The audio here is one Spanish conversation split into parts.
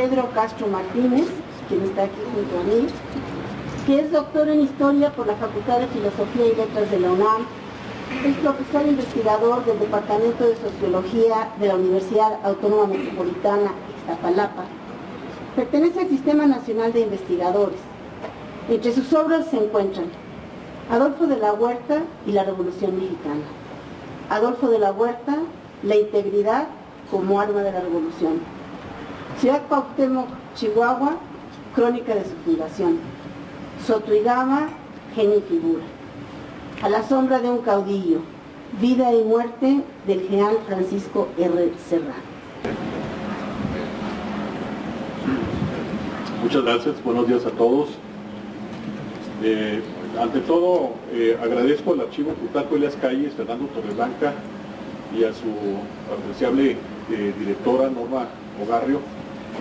Pedro Castro Martínez, quien está aquí junto a mí, que es doctor en Historia por la Facultad de Filosofía y Letras de la UNAM, es profesor investigador del Departamento de Sociología de la Universidad Autónoma Metropolitana Iztapalapa. Pertenece al Sistema Nacional de Investigadores. Entre sus obras se encuentran Adolfo de la Huerta y la Revolución Mexicana. Adolfo de la Huerta, la integridad como arma de la revolución. Ciudad Cuauhtémoc, Chihuahua, crónica de su fundación. Soto y Gama, genio y figura. A la sombra de un caudillo, vida y muerte del general Francisco R. Serrano. Muchas gracias, buenos días a todos. Ante todo, agradezco al Archivo Plutarco Elías Calles, Fernando Torreblanca, y a su apreciable directora Norma Ogarrio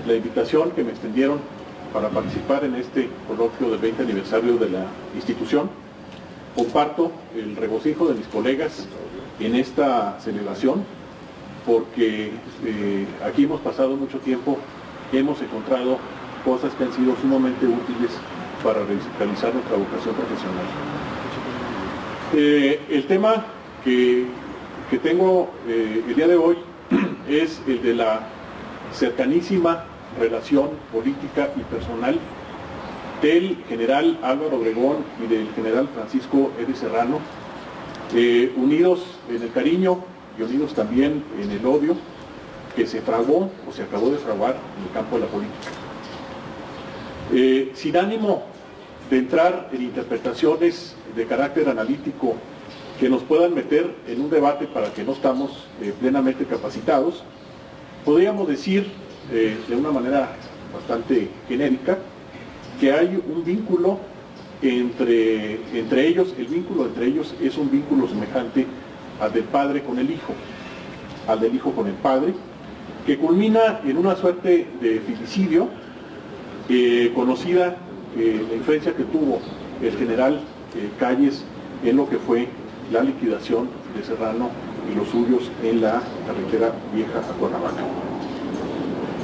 la invitación que me extendieron para participar en este coloquio del 20 aniversario de la institución. Comparto el regocijo de mis colegas en esta celebración porque aquí hemos pasado mucho tiempo y hemos encontrado cosas que han sido sumamente útiles para realizar nuestra vocación profesional. El tema que tengo el día de hoy es el de la cercanísima relación política y personal del general Álvaro Obregón y del general Francisco R. Serrano, unidos en el cariño y unidos también en el odio que se fraguó o se acabó de fraguar en el campo de la política. Sin ánimo de entrar en interpretaciones de carácter analítico que nos puedan meter en un debate para que no estamos plenamente capacitados, podríamos decir de una manera bastante genérica que hay un vínculo entre ellos. El vínculo entre ellos es un vínculo semejante al del padre con el hijo, al del hijo con el padre, que culmina en una suerte de filicidio conocida la influencia que tuvo el general Calles en lo que fue la liquidación de Serrano y los suyos en la carretera vieja a Cuernavaca.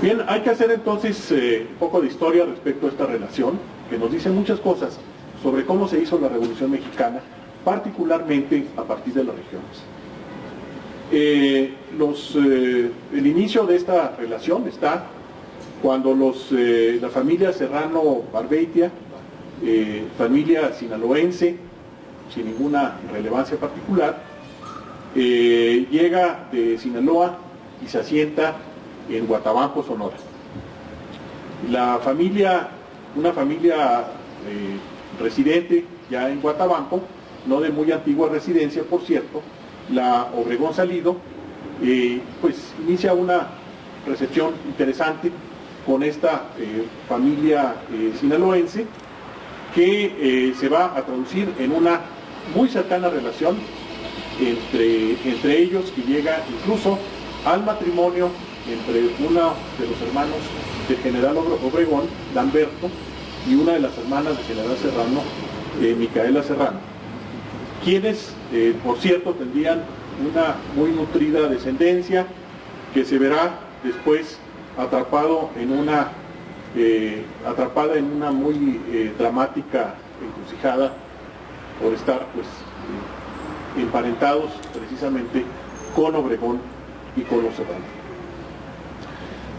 Bien, hay que hacer entonces un poco de historia respecto a esta relación, que nos dice muchas cosas sobre cómo se hizo la Revolución Mexicana, particularmente a partir de las regiones. El inicio de esta relación está cuando la familia Serrano Barbeitia, familia sinaloense, sin ninguna relevancia particular, llega de Sinaloa y se asienta en Guatabampo, Sonora. La familia, una familia residente ya en Guatabampo, no de muy antigua residencia, por cierto, la Obregón Salido, pues inicia una recepción interesante con esta familia sinaloense que se va a traducir en una muy cercana relación entre ellos, que llega incluso al matrimonio entre uno de los hermanos del general Obregón, Lamberto, y una de las hermanas del general Serrano, Micaela Serrano, quienes, por cierto, tendrían una muy nutrida descendencia que se verá después atrapada en una muy dramática encrucijada por estar pues emparentados precisamente con Obregón y con los Serrano.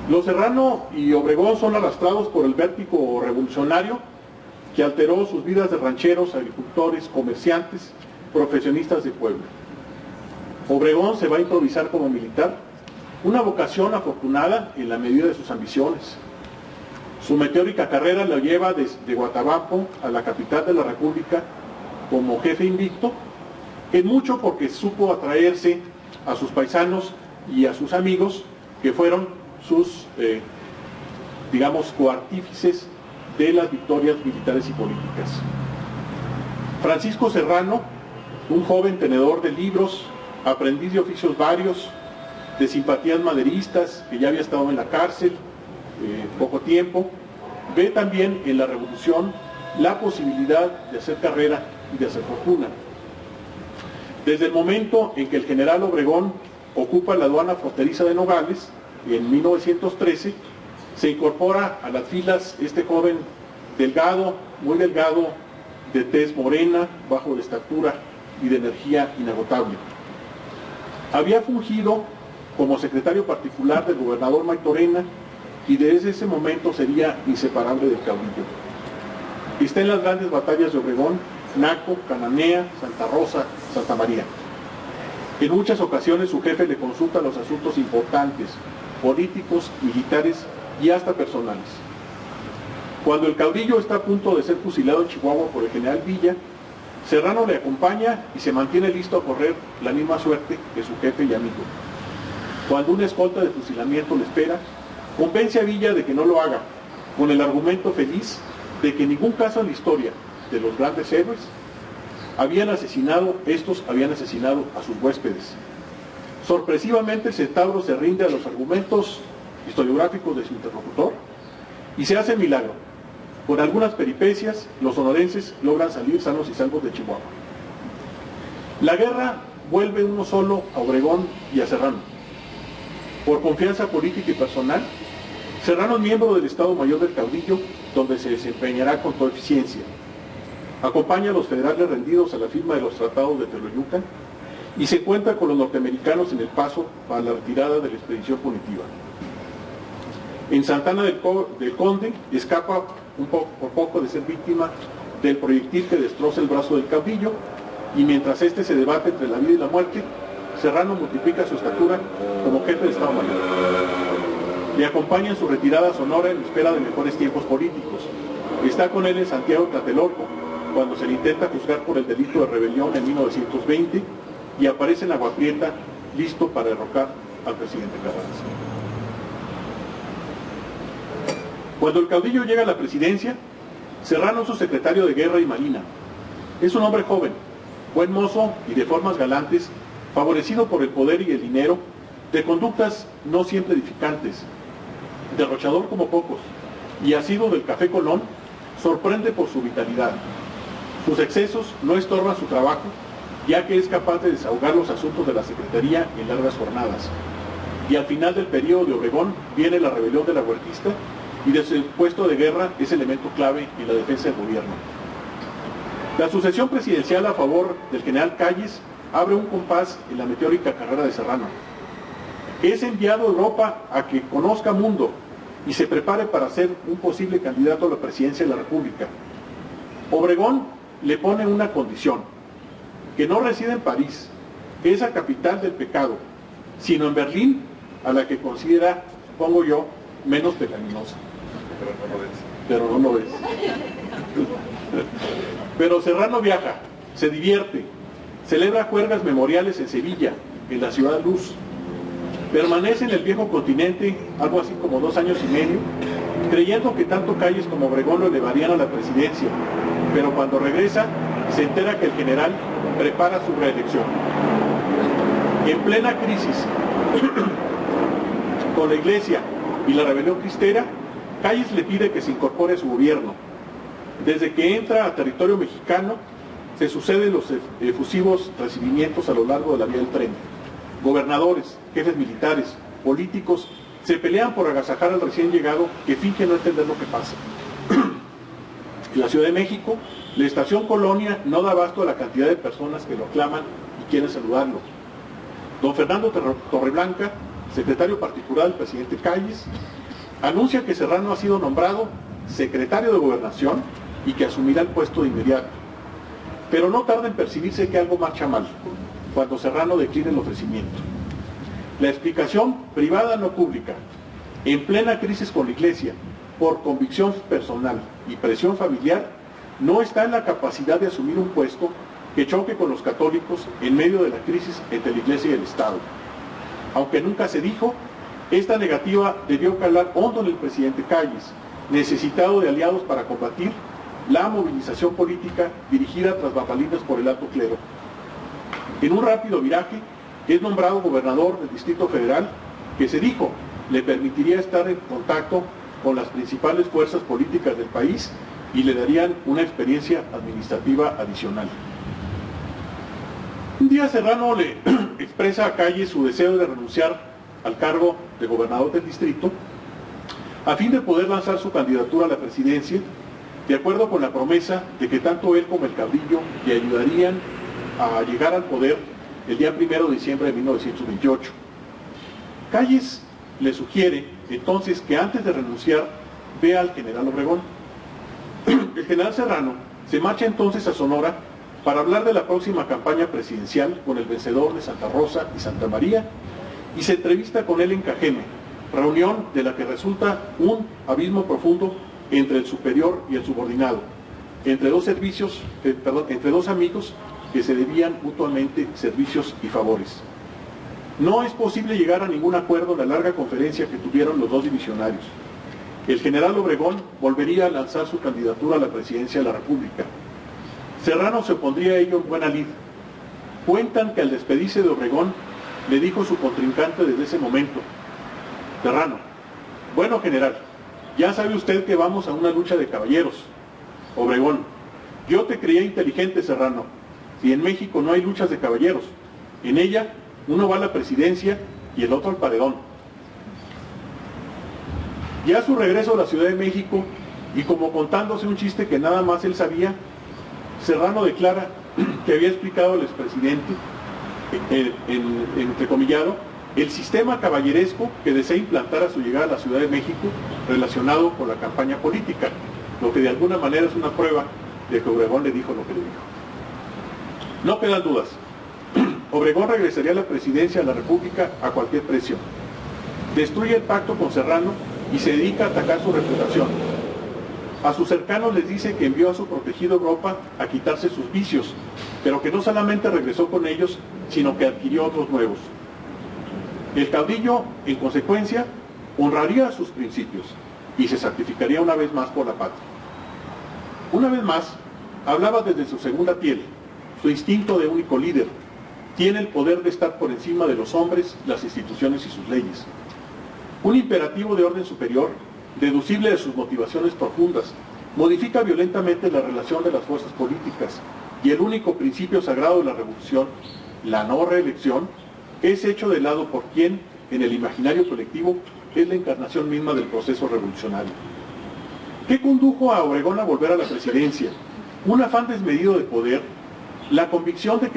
Los Serrano y Obregón son arrastrados por el vértigo revolucionario que alteró sus vidas de rancheros, agricultores, comerciantes, profesionistas de pueblo. Obregón se va a improvisar como militar, una vocación afortunada en la medida de sus ambiciones. Su meteórica carrera lo lleva desde Guatabampo a la capital de la República como jefe invicto, en mucho porque supo atraerse a sus paisanos y a sus amigos, que fueron sus, digamos, coartífices de las victorias militares y políticas. Francisco Serrano, un joven tenedor de libros, aprendiz de oficios varios, de simpatías maderistas, que ya había estado en la cárcel poco tiempo, ve también en la revolución la posibilidad de hacer carrera y de hacer fortuna. Desde el momento en que el general Obregón ocupa la aduana fronteriza de Nogales, en 1913, Se incorpora a las filas este joven delgado, muy delgado, de tez morena, bajo de estatura y de energía inagotable. Había fungido como secretario particular del gobernador Maytorena y desde ese momento sería inseparable del caudillo. Está en las grandes batallas de Obregón, Naco, Cananea, Santa Rosa, Santa María. En muchas ocasiones su jefe le consulta los asuntos importantes, políticos, militares y hasta personales. Cuando el caudillo está a punto de ser fusilado en Chihuahua por el general Villa, Serrano le acompaña y se mantiene listo a correr la misma suerte que su jefe y amigo. Cuando una escolta de fusilamiento le espera, convence a Villa de que no lo haga, con el argumento feliz de que en ningún caso en la historia de los grandes héroes estos habían asesinado a sus huéspedes. Sorpresivamente el centauro se rinde a los argumentos historiográficos de su interlocutor y se hace milagro. Con algunas peripecias, los sonorenses logran salir sanos y salvos de Chihuahua. La guerra vuelve uno solo a Obregón y a Serrano. Por confianza política y personal, Serrano es miembro del Estado Mayor del Caudillo, donde se desempeñará con toda eficiencia. Acompaña a los federales rendidos a la firma de los tratados de Teoloyucan y se encuentra con los norteamericanos en el paso para la retirada de la expedición punitiva. En Santana del Conde escapa por poco de ser víctima del proyectil que destroza el brazo del caudillo, y mientras este se debate entre la vida y la muerte, Serrano multiplica su estatura como jefe de Estado Mayor. Le acompaña en su retirada a Sonora en espera de mejores tiempos políticos. Está con él en Santiago de Tlatelolco, cuando se le intenta juzgar por el delito de rebelión en 1920, y aparece en Agua Prieta, listo para derrocar al presidente Carranza. Cuando el caudillo llega a la presidencia, Serrano es su secretario de Guerra y Marina. Es un hombre joven, buen mozo y de formas galantes, favorecido por el poder y el dinero, de conductas no siempre edificantes, derrochador como pocos, y asiduo del Café Colón, sorprende por su vitalidad. Sus excesos no estorban su trabajo, ya que es capaz de desahogar los asuntos de la Secretaría en largas jornadas. Y al final del periodo de Obregón viene la rebelión de la Huertista, y desde el puesto de guerra es elemento clave en la defensa del gobierno. La sucesión presidencial a favor del general Calles abre un compás en la meteórica carrera de Serrano. Es enviado a Europa a que conozca mundo y se prepare para ser un posible candidato a la presidencia de la República. Obregón le pone una condición: que no reside en París, esa capital del pecado, sino en Berlín, a la que considera, supongo yo, menos pecaminosa. Pero no lo es. Pero Serrano viaja, se divierte, celebra juergas memoriales en Sevilla, en la Ciudad Luz. Permanece en el viejo continente algo así como 2 años y medio, creyendo que tanto Calles como Obregón lo elevarían a la presidencia, pero cuando regresa se entera que el general prepara su reelección. En plena crisis, con la Iglesia y la rebelión cristera, Calles le pide que se incorpore a su gobierno. Desde que entra a territorio mexicano, se suceden los efusivos recibimientos a lo largo de la vía del tren. Gobernadores, jefes militares, políticos, se pelean por agasajar al recién llegado que finge no entender lo que pasa. En la Ciudad de México, la estación Colonia no da abasto a la cantidad de personas que lo aclaman y quieren saludarlo. Don Fernando Torreblanca, secretario particular del presidente Calles, anuncia que Serrano ha sido nombrado secretario de Gobernación y que asumirá el puesto de inmediato. Pero no tarda en percibirse que algo marcha mal, cuando Serrano declina el ofrecimiento. La explicación, privada no pública, en plena crisis con la Iglesia, por convicción personal y presión familiar, no está en la capacidad de asumir un puesto que choque con los católicos en medio de la crisis entre la Iglesia y el Estado. Aunque nunca se dijo, esta negativa debió calar hondo en el presidente Calles, necesitado de aliados para combatir la movilización política dirigida tras bambalinas por el alto clero. En un rápido viraje, es nombrado gobernador del Distrito Federal, que se dijo le permitiría estar en contacto con las principales fuerzas políticas del país y le darían una experiencia administrativa adicional. Un día Serrano le expresa a Calles su deseo de renunciar al cargo de gobernador del distrito, a fin de poder lanzar su candidatura a la presidencia, de acuerdo con la promesa de que tanto él como el caudillo le ayudarían a llegar al poder el día 1 de diciembre de 1928. Calles le sugiere entonces que antes de renunciar vea al general Obregón. El general Serrano se marcha entonces a Sonora para hablar de la próxima campaña presidencial con el vencedor de Santa Rosa y Santa María y se entrevista con él en Cajeme, reunión de la que resulta un abismo profundo entre el superior y el subordinado, entre dos amigos que se debían mutuamente servicios y favores. No es posible llegar a ningún acuerdo en la larga conferencia que tuvieron los dos divisionarios. El general Obregón volvería a lanzar su candidatura a la presidencia de la República. Serrano se opondría a ello en buena lid. Cuentan que al despedirse de Obregón le dijo su contrincante desde ese momento: Serrano, bueno general, ya sabe usted que vamos a una lucha de caballeros. Obregón, yo te creía inteligente, Serrano. Si en México no hay luchas de caballeros, en ella uno va a la presidencia y el otro al paredón. Ya a su regreso a la Ciudad de México, y como contándose un chiste que nada más él sabía, Serrano declara que había explicado al expresidente, entrecomillado, el sistema caballeresco que desea implantar a su llegada a la Ciudad de México relacionado con la campaña política, lo que de alguna manera es una prueba de que Obregón le dijo lo que le dijo. No quedan dudas. Obregón regresaría a la presidencia de la República a cualquier precio. Destruye el pacto con Serrano y se dedica a atacar su reputación. A sus cercanos les dice que envió a su protegido Europa a quitarse sus vicios, pero que no solamente regresó con ellos, sino que adquirió otros nuevos. El caudillo, en consecuencia, honraría sus principios y se sacrificaría una vez más por la patria. Una vez más, hablaba desde su segunda piel, su instinto de único líder. Tiene el poder de estar por encima de los hombres, las instituciones y sus leyes. Un imperativo de orden superior, deducible de sus motivaciones profundas, modifica violentamente la relación de las fuerzas políticas y el único principio sagrado de la revolución, la no reelección, es hecho de lado por quien, en el imaginario colectivo, es la encarnación misma del proceso revolucionario. ¿Qué condujo a Obregón a volver a la presidencia? Un afán desmedido de poder, la convicción de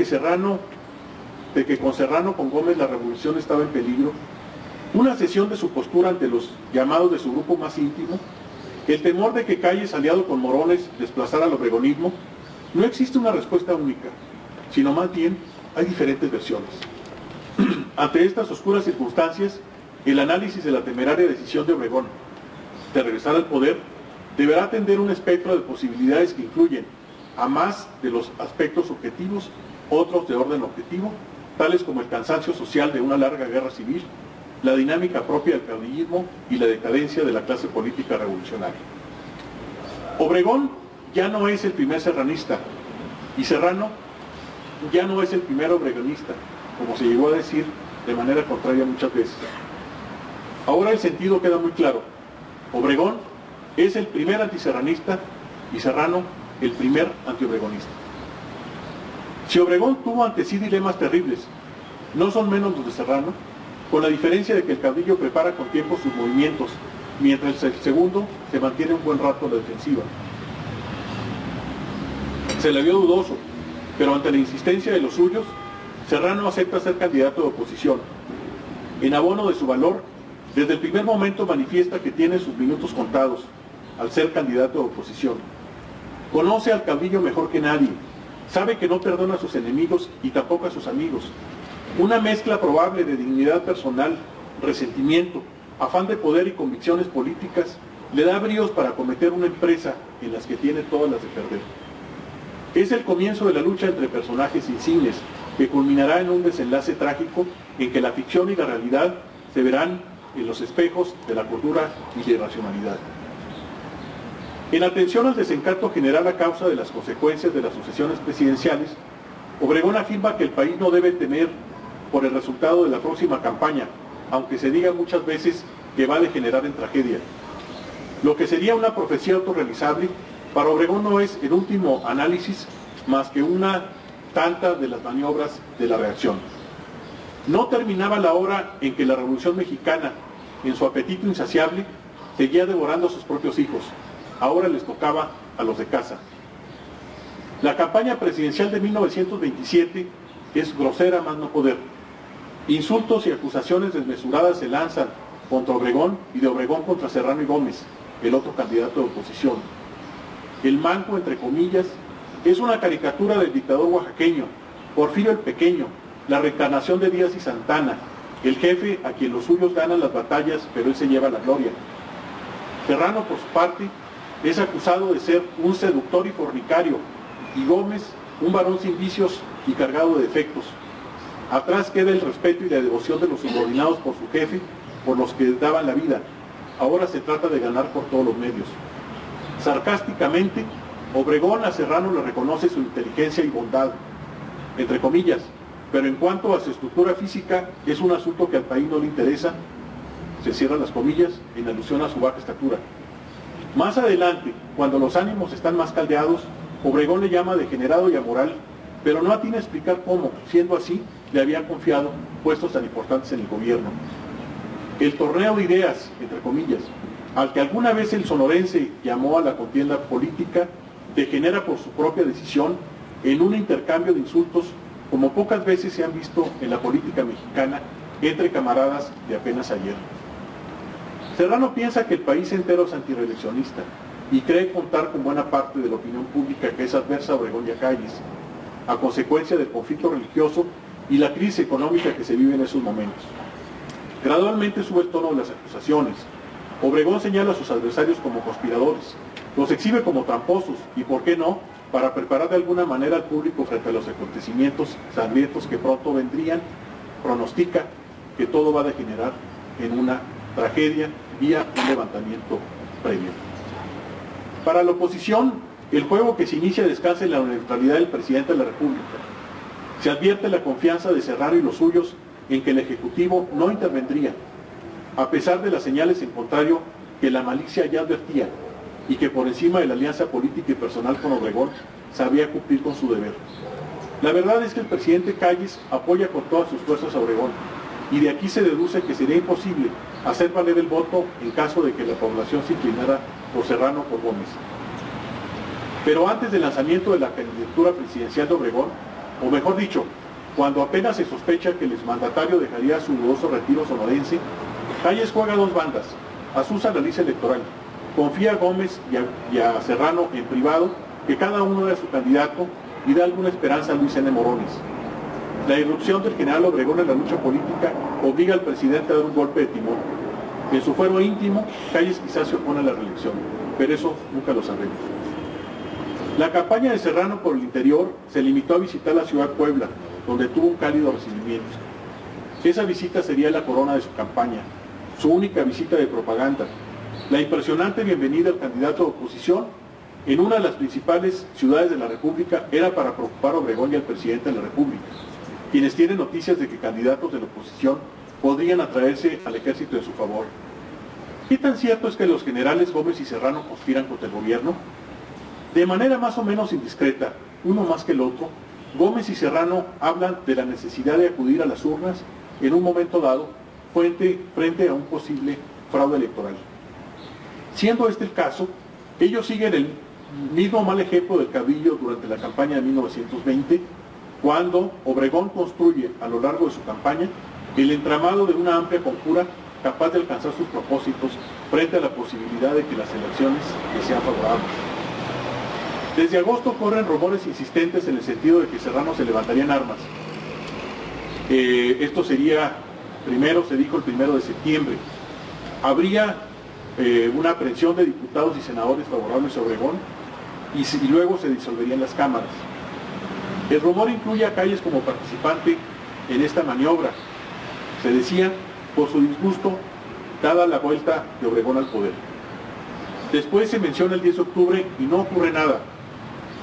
que con Serrano con Gómez la revolución estaba en peligro, una cesión de su postura ante los llamados de su grupo más íntimo, el temor de que Calles, aliado con Morones, desplazara al obregonismo. No existe una respuesta única, sino más bien hay diferentes versiones. Ante estas oscuras circunstancias, el análisis de la temeraria decisión de Obregón de regresar al poder deberá atender un espectro de posibilidades que incluyen, a más de los aspectos subjetivos, otros de orden objetivo, tales como el cansancio social de una larga guerra civil, la dinámica propia del caudillismo y la decadencia de la clase política revolucionaria. Obregón ya no es el primer serranista y Serrano ya no es el primer obregonista, como se llegó a decir de manera contraria muchas veces. Ahora el sentido queda muy claro. Obregón es el primer antiserranista y Serrano el primer antiobregonista. Si Obregón tuvo ante sí dilemas terribles, no son menos los de Serrano, con la diferencia de que el caudillo prepara con tiempo sus movimientos, mientras el segundo se mantiene un buen rato a la defensiva. Se le vio dudoso, pero ante la insistencia de los suyos, Serrano acepta ser candidato de oposición. En abono de su valor, desde el primer momento manifiesta que tiene sus minutos contados al ser candidato de oposición. Conoce al caudillo mejor que nadie, sabe que no perdona a sus enemigos y tampoco a sus amigos. Una mezcla probable de dignidad personal, resentimiento, afán de poder y convicciones políticas le da bríos para acometer una empresa en las que tiene todas las de perder. Es el comienzo de la lucha entre personajes insignes que culminará en un desenlace trágico en que la ficción y la realidad se verán en los espejos de la cordura y la irracionalidad. En atención al desencanto general a causa de las consecuencias de las sucesiones presidenciales, Obregón afirma que el país no debe temer por el resultado de la próxima campaña, aunque se diga muchas veces que va a degenerar en tragedia. Lo que sería una profecía autorrealizable, para Obregón no es, en último análisis, más que una tanta de las maniobras de la reacción. No terminaba la hora en que la Revolución Mexicana, en su apetito insaciable, seguía devorando a sus propios hijos. Ahora les tocaba a los de casa. La campaña presidencial de 1927 es grosera más no poder. Insultos y acusaciones desmesuradas se lanzan contra Obregón y de Obregón contra Serrano y Gómez, el otro candidato de oposición. El manco, entre comillas, es una caricatura del dictador oaxaqueño, Porfirio el Pequeño, la reencarnación de Díaz y Santana, el jefe a quien los suyos ganan las batallas, pero él se lleva la gloria. Serrano, por su parte, es acusado de ser un seductor y fornicario, y Gómez, un varón sin vicios y cargado de defectos. Atrás queda el respeto y la devoción de los subordinados por su jefe, por los que daban la vida. Ahora se trata de ganar por todos los medios. Sarcásticamente, Obregón a Serrano le reconoce su inteligencia y bondad, entre comillas, pero en cuanto a su estructura física, es un asunto que al país no le interesa, se cierran las comillas, en alusión a su baja estatura. Más adelante, cuando los ánimos están más caldeados, Obregón le llama degenerado y amoral, pero no atina a explicar cómo, siendo así, le había confiado puestos tan importantes en el gobierno. El torneo de ideas, entre comillas, al que alguna vez el sonorense llamó a la contienda política, degenera por su propia decisión en un intercambio de insultos como pocas veces se han visto en la política mexicana entre camaradas de apenas ayer. Serrano piensa que el país entero es antirreeleccionista y cree contar con buena parte de la opinión pública que es adversa a Obregón y a Calles, a consecuencia del conflicto religioso y la crisis económica que se vive en esos momentos. Gradualmente sube el tono de las acusaciones. Obregón señala a sus adversarios como conspiradores, los exhibe como tramposos y, ¿por qué no?, para preparar de alguna manera al público frente a los acontecimientos sangrientos que pronto vendrían. Pronostica que todo va a degenerar en una tragedia vía un levantamiento previo. Para la oposición, el juego que se inicia descansa en la neutralidad del presidente de la República. Se advierte la confianza de Serrano y los suyos en que el Ejecutivo no intervendría, a pesar de las señales en contrario que la malicia ya advertía, y que por encima de la alianza política y personal con Obregón sabía cumplir con su deber. La verdad es que el presidente Calles apoya con todas sus fuerzas a Obregón, y de aquí se deduce que sería imposible hacer valer el voto en caso de que la población se inclinara por Serrano o por Gómez. Pero antes del lanzamiento de la candidatura presidencial de Obregón, o mejor dicho, cuando apenas se sospecha que el exmandatario dejaría su dudoso retiro sonorense, Calles juega dos bandas, asusa la lista electoral, confía a Gómez y a Serrano en privado que cada uno era su candidato y da alguna esperanza a Luis N. Morones. La irrupción del general Obregón en la lucha política obliga al presidente a dar un golpe de timón. En su fuero íntimo, Calles quizás se opone a la reelección, pero eso nunca lo sabremos. La campaña de Serrano por el interior se limitó a visitar la ciudad de Puebla, donde tuvo un cálido recibimiento. Esa visita sería la corona de su campaña, su única visita de propaganda. La impresionante bienvenida al candidato de oposición en una de las principales ciudades de la República era para preocupar a Obregón y al presidente de la República, quienes tienen noticias de que candidatos de la oposición podrían atraerse al ejército en su favor. ¿Qué tan cierto es que los generales Gómez y Serrano conspiran contra el gobierno? De manera más o menos indiscreta, uno más que el otro, Gómez y Serrano hablan de la necesidad de acudir a las urnas en un momento dado frente a un posible fraude electoral. Siendo este el caso, ellos siguen el mismo mal ejemplo del caudillo durante la campaña de 1920, cuando Obregón construye a lo largo de su campaña el entramado de una amplia conjura capaz de alcanzar sus propósitos frente a la posibilidad de que las elecciones le sean favorables. Desde agosto corren rumores insistentes en el sentido de que Serrano se levantaría en armas. Esto sería, primero se dijo el 1 de septiembre. Habría una aprehensión de diputados y senadores favorables a Obregón y luego se disolverían las cámaras. El rumor incluye a Calles como participante en esta maniobra. Se decía por su disgusto dada la vuelta de Obregón al poder. Después se menciona el 10 de octubre y no ocurre nada.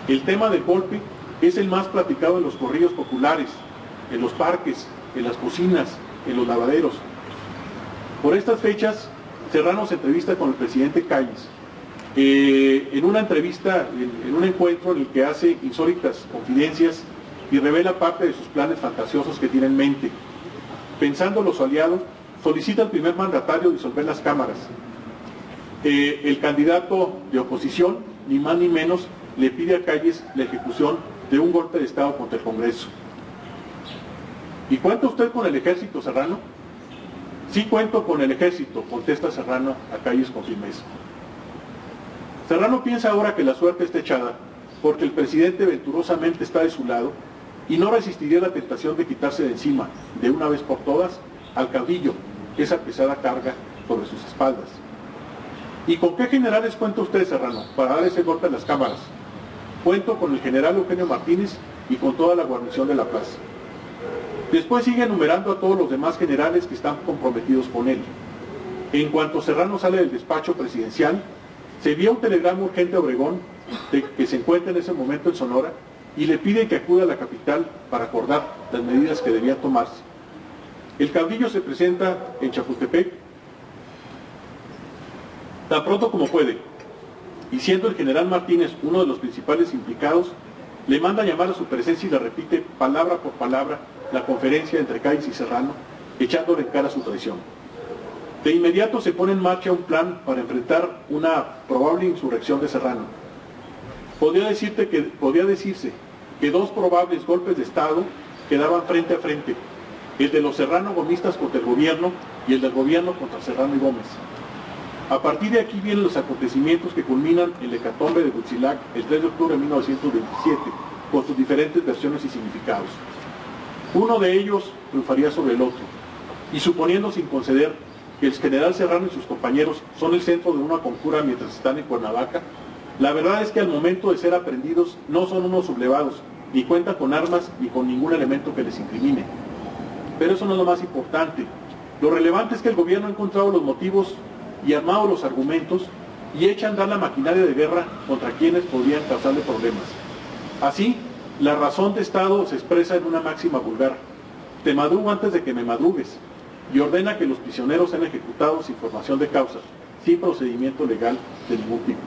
El tema del golpe es el más platicado en los corrillos populares, en los parques, en las cocinas, en los lavaderos. Por estas fechas, Serrano se entrevista con el presidente Calles. En una entrevista, en un encuentro en el que hace insólitas confidencias y revela parte de sus planes fantasiosos que tiene en mente. Pensando los aliados, solicita al primer mandatario disolver las cámaras. el candidato de oposición, ni más ni menos, le pide a Calles la ejecución de un golpe de Estado contra el Congreso. ¿Y cuenta usted con el ejército, Serrano? Sí cuento con el ejército, contesta Serrano a Calles con firmeza. Serrano piensa ahora que la suerte está echada porque el presidente venturosamente está de su lado y no resistiría la tentación de quitarse de encima, de una vez por todas, al caudillo, esa pesada carga sobre sus espaldas. ¿Y con qué generales cuenta usted, Serrano, para dar ese golpe a las cámaras? Cuento con el general Eugenio Martínez y con toda la guarnición de La Paz. Después sigue enumerando a todos los demás generales que están comprometidos con él. En cuanto Serrano sale del despacho presidencial, se envía un telegrama urgente a Obregón, que se encuentra en ese momento en Sonora, y le pide que acuda a la capital para acordar las medidas que debían tomarse. El caudillo se presenta en Chapultepec tan pronto como puede, y siendo el general Martínez uno de los principales implicados, le manda llamar a su presencia y le repite palabra por palabra la conferencia entre Calles y Serrano, echándole en cara su traición. De inmediato se pone en marcha un plan para enfrentar una probable insurrección de Serrano. Podría decirse que dos probables golpes de Estado quedaban frente a frente, el de los serrano-gomistas contra el gobierno y el del gobierno contra Serrano y Gómez. A partir de aquí vienen los acontecimientos que culminan en la hecatombe de Huitzilac el 3 de octubre de 1927, con sus diferentes versiones y significados. Uno de ellos triunfaría sobre el otro, y suponiendo sin conceder que el general Serrano y sus compañeros son el centro de una conjura mientras están en Cuernavaca, la verdad es que al momento de ser aprendidos no son unos sublevados, ni cuentan con armas ni con ningún elemento que les incrimine. Pero eso no es lo más importante. Lo relevante es que el gobierno ha encontrado los motivos y armado los argumentos y echa a andar la maquinaria de guerra contra quienes podrían causarle problemas. Así, la razón de Estado se expresa en una máxima vulgar: te madrugo antes de que me madrugues, y ordena que los prisioneros sean ejecutados sin formación de causa, sin procedimiento legal de ningún tipo.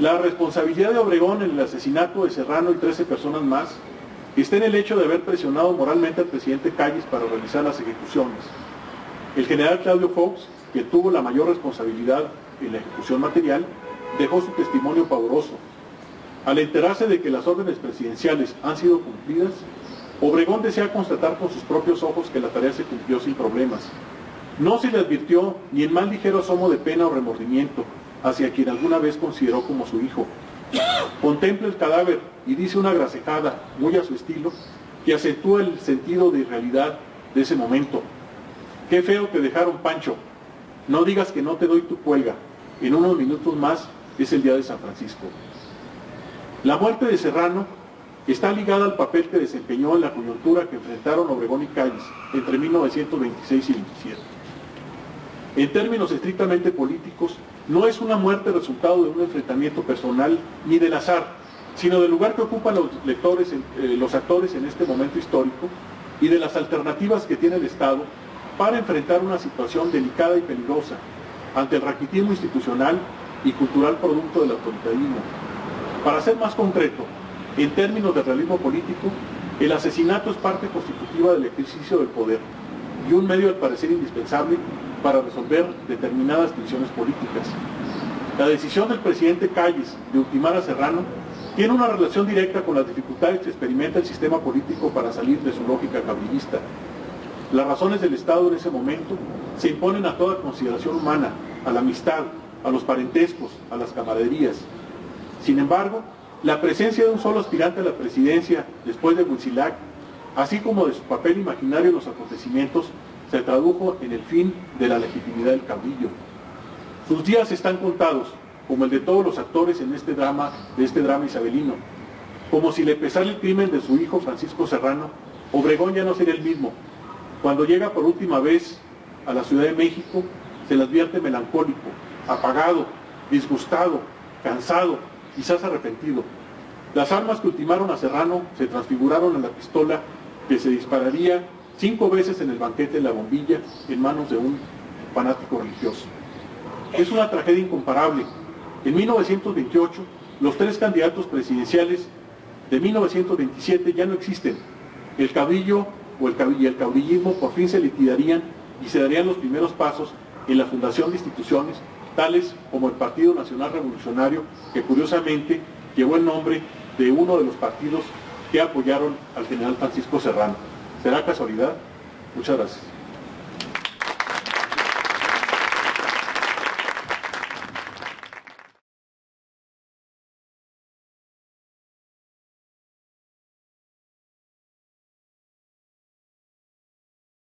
La responsabilidad de Obregón en el asesinato de Serrano y 13 personas más está en el hecho de haber presionado moralmente al presidente Calles para realizar las ejecuciones. El general Claudio Fox, que tuvo la mayor responsabilidad en la ejecución material, dejó su testimonio pavoroso. Al enterarse de que las órdenes presidenciales han sido cumplidas, Obregón desea constatar con sus propios ojos que la tarea se cumplió sin problemas. No se le advirtió ni el más ligero asomo de pena o remordimiento hacia quien alguna vez consideró como su hijo. Contempla el cadáver y dice una gracejada, muy a su estilo, que acentúa el sentido de irrealidad de ese momento. Qué feo te dejaron, Pancho. No digas que no te doy tu cuelga. En unos minutos más es el día de San Francisco. La muerte de Serrano está ligada al papel que desempeñó en la coyuntura que enfrentaron Obregón y Calles entre 1926 y 27. En términos estrictamente políticos, no es una muerte resultado de un enfrentamiento personal ni del azar, sino del lugar que ocupan los actores en este momento histórico y de las alternativas que tiene el Estado para enfrentar una situación delicada y peligrosa ante el raquitismo institucional y cultural producto del autoritarismo. Para ser más concreto, en términos de realismo político, el asesinato es parte constitutiva del ejercicio del poder y un medio al parecer indispensable para resolver determinadas tensiones políticas. La decisión del presidente Calles de ultimar a Serrano tiene una relación directa con las dificultades que experimenta el sistema político para salir de su lógica caudillista. Las razones del Estado en ese momento se imponen a toda consideración humana, a la amistad, a los parentescos, a las camaraderías. Sin embargo, la presencia de un solo aspirante a la presidencia después de Huitzilac, así como de su papel imaginario en los acontecimientos, se tradujo en el fin de la legitimidad del caudillo. Sus días están contados, como el de todos los actores en este drama isabelino. Como si le pesara el crimen de su hijo Francisco Serrano, Obregón ya no sería el mismo. Cuando llega por última vez a la Ciudad de México, se le advierte melancólico, apagado, disgustado, cansado, quizás arrepentido. Las armas que ultimaron a Serrano se transfiguraron en la pistola que se dispararía 5 veces en el banquete de la Bombilla en manos de un fanático religioso. Es una tragedia incomparable. En 1928, los 3 candidatos presidenciales de 1927 ya no existen. El caudillo y el caudillismo por fin se liquidarían y se darían los primeros pasos en la fundación de instituciones tales como el Partido Nacional Revolucionario, que curiosamente llevó el nombre de uno de los partidos que apoyaron al general Francisco Serrano. ¿Será casualidad? Muchas gracias.